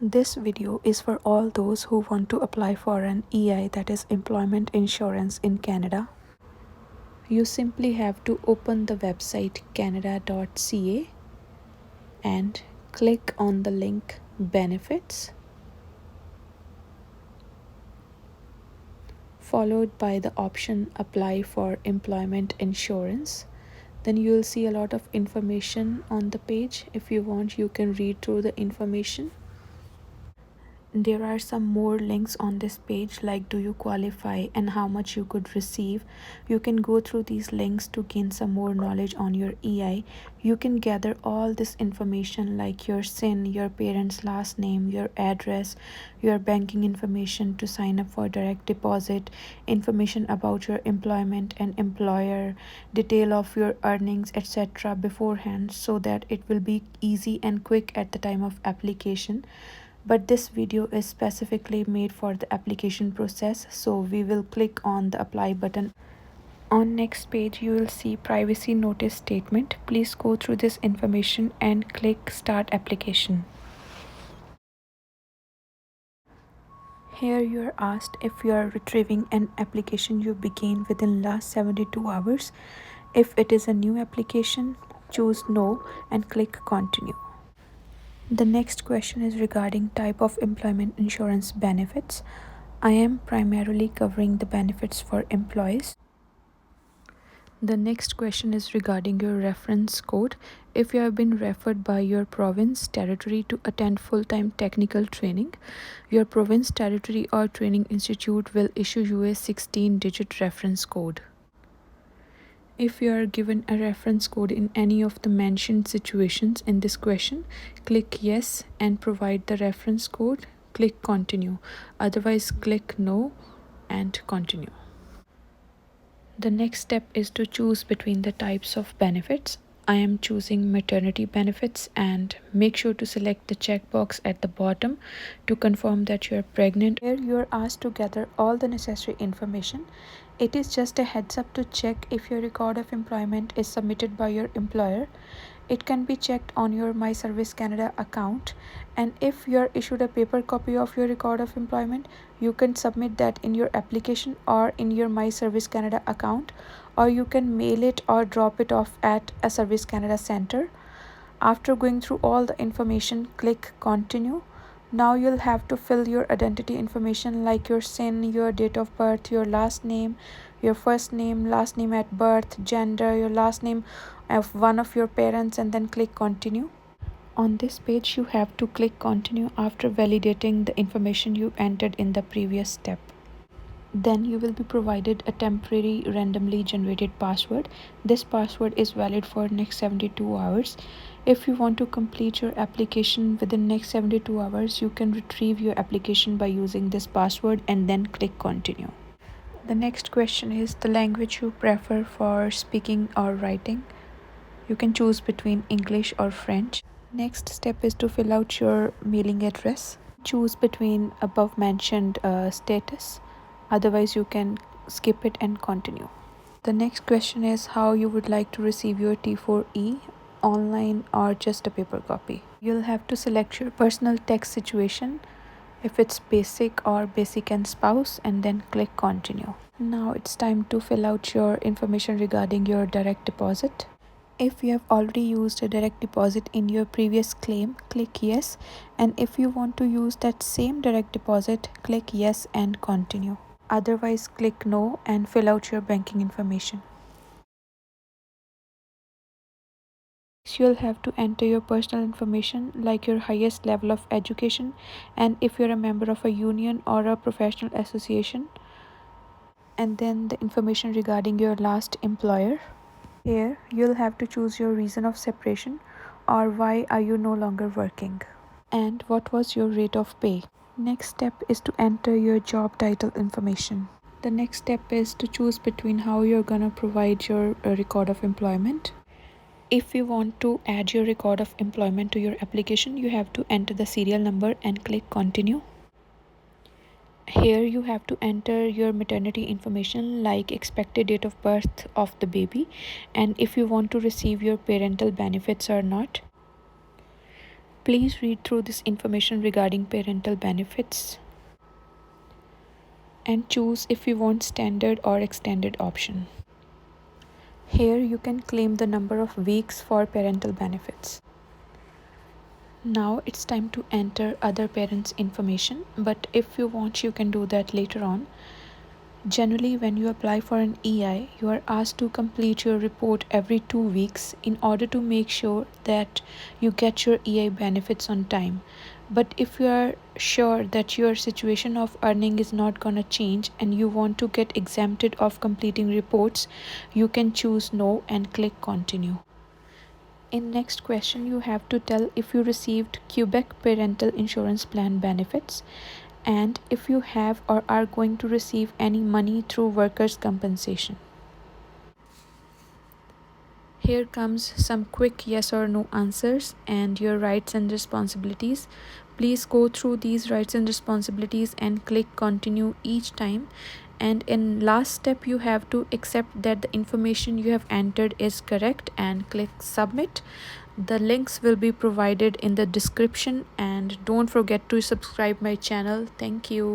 This video is for all those who want to apply for an EI, that is Employment Insurance in Canada. You simply have to open the website Canada.ca and click on the link Benefits, followed by the option Apply for Employment Insurance. Then you will see a lot of information on the page. If you want, you can read through the information. There are some more links on this page, like do you qualify and how much you could receive. You can go through these links to gain some more knowledge on your EI. You can gather all this information like your SIN, your parents' last name, your address, your banking information to sign up for direct deposit, information about your employment and employer, detail of your earnings, etc. beforehand, so that it will be easy and quick at the time of application. But this video is specifically made for the application process, so we will click on the apply button. On next page you will see privacy notice statement. Please go through this information and click start application. Here you are asked if you are retrieving an application you began within last 72 hours. If it is a new application, choose no and click continue. The next question is regarding type of employment insurance benefits. I am primarily covering the benefits for employees. The next question is regarding your reference code. If you have been referred by your province, territory to attend full-time technical training, your province, territory or training institute will issue you a 16-digit reference code. If you are given a reference code in any of the mentioned situations in this question, click yes and provide the reference code. Click continue. Otherwise, click no and continue. The next step is to choose between the types of benefits. I am choosing maternity benefits, and make sure to select the checkbox at the bottom to confirm that you are pregnant. Here you are asked to gather all the necessary information. It is just a heads up to check if your record of employment is submitted by your employer. It can be checked on your My Service Canada account, and if you are issued a paper copy of your record of employment, you can submit that in your application or in your My Service Canada account, or you can mail it or drop it off at a Service Canada Centre. After going through all the information, click continue. Now you'll have to fill your identity information like your SIN, your date of birth, your last name, your first name, last name at birth, gender, your last name of one of your parents, and then click continue. On this page, you have to click continue after validating the information you entered in the previous step. Then you will be provided a temporary randomly generated password. This password is valid for next 72 hours. If you want to complete your application within next 72 hours, you can retrieve your application by using this password and then click continue. The next question is the language you prefer for speaking or writing. You can choose between English or French. Next step is to fill out your mailing address. Choose between above mentioned status. Otherwise, you can skip it and continue. The next question is how you would like to receive your T4E, online or just a paper copy. You'll have to select your personal tax situation, if it's basic or basic and spouse, and then click continue. Now it's time to fill out your information regarding your direct deposit. If you have already used a direct deposit in your previous claim, click yes, and if you want to use that same direct deposit, click yes and continue. Otherwise, click no and fill out your banking information. You'll have to enter your personal information like your highest level of education, and if you're a member of a union or a professional association, and then the information regarding your last employer. Here you'll have to choose your reason of separation, or why are you no longer working, and what was your rate of pay. Next step is to enter your job title information. The next step is to choose between how you're gonna provide your record of employment. If you want to add your record of employment to your application, you have to enter the serial number and click continue. Here you have to enter your maternity information like expected date of birth of the baby, and if you want to receive your parental benefits or not. Please read through this information regarding parental benefits and choose if you want standard or extended option. Here you can claim the number of weeks for parental benefits. Now it's time to enter other parents' information, but if you want you can do that later on. Generally, when you apply for an EI, you are asked to complete your report every 2 weeks in order to make sure that you get your EI benefits on time. But if you are sure that your situation of earning is not gonna change and you want to get exempted of completing reports, you can choose no and click continue. In next question, you have to tell if you received Quebec Parental Insurance Plan benefits and if you have or are going to receive any money through workers' compensation. Here comes some quick yes or no answers and your rights and responsibilities. Please go through these rights and responsibilities and click continue each time. And in last step you have to accept that the information you have entered is correct and click submit. The links will be provided in the description and don't forget to subscribe my channel. Thank you.